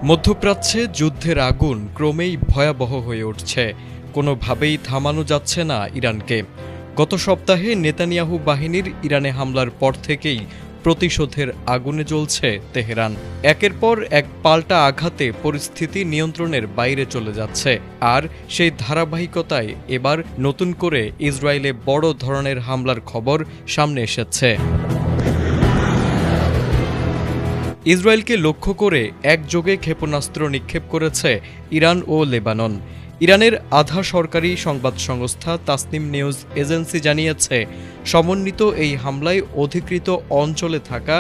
মধ্যপ্রাচ্যে যুদ্ধের আগুন ক্রমেই ভয়াবহ হয়ে উঠছে। কোনোভাবেই থামানো যাচ্ছে না ইরানকে। গত সপ্তাহে নেতানিয়াহু বাহিনীর ইরানে হামলার পর থেকেই প্রতিশোধের আগুনে জ্বলছে তেহরান। একের পর এক পাল্টা আঘাতে পরিস্থিতি নিয়ন্ত্রণের বাইরে চলে যাচ্ছে। আর সেই ধারাবাহিকতায় এবার নতুন করে ইসরায়েলে বড় ধরনের হামলার খবর সামনে এসেছে। ইসরায়েলকে লক্ষ্য করে একযোগে ক্ষেপণাস্ত্র নিক্ষেপ করেছে ইরান ও লেবানন। ইরানের আধা সরকারি সংবাদ সংস্থা তাসনিম নিউজ এজেন্সি জানিয়েছে, সমন্বিত এই হামলায় অধিকৃত অঞ্চলে থাকা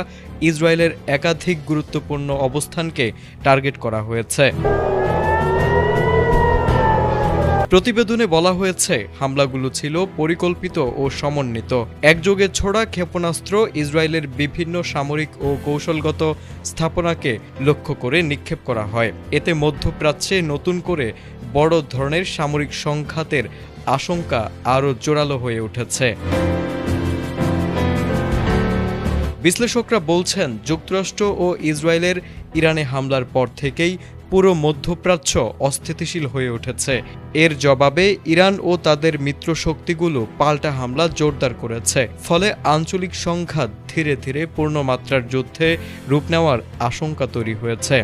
ইসরায়েলের একাধিক গুরুত্বপূর্ণ অবস্থানকে টার্গেট করা হয়েছে। প্রতিবেদনে বলা হয়েছে, হামলাগুলো ছিল পরিকল্পিত ও সমন্বিত। একযোগে ছোড়া ক্ষেপণাস্ত্র ইসরায়েলের বিভিন্ন সামরিক ও কৌশলগত স্থাপনাকে লক্ষ্য করে নিক্ষেপ করা হয়। এতে মধ্যপ্রাচ্যে নতুন করে বড় ধরনের সামরিক সংঘাতের আশঙ্কা আরও জোরালো হয়ে উঠেছে। বিশ্লেষকরা বলছেন, যুক্তরাষ্ট্র ও ইসরায়েলের ইরানে হামলার পর থেকেই পুরো মধ্যপ্রাচ্য অস্থিতিশীল হয়ে উঠেছে। এর জবাবে ইরান ও তাদের মিত্র শক্তিগুলো পাল্টা হামলা জোরদার করেছে। ফলে আঞ্চলিক সংঘাত ধীরে ধীরে পূর্ণমাত্রার যুদ্ধে রূপ নেওয়ার আশঙ্কা তৈরি হয়েছে।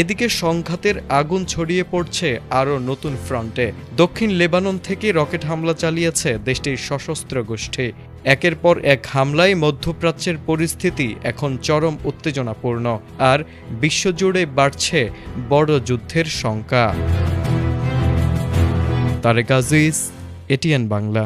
এদিকে সংঘাতের আগুন ছড়িয়ে পড়ছে আরও নতুন ফ্রন্টে। দক্ষিণ লেবানন থেকে রকেট হামলা চালিয়েছে দেশটির সশস্ত্র গোষ্ঠী। একের পর এক হামলায় মধ্যপ্রাচ্যের পরিস্থিতি এখন চরম উত্তেজনাপূর্ণ, আর বিশ্বজুড়ে বাড়ছে বড় যুদ্ধের শঙ্কা। তারেক আজিজ, এটিএন বাংলা।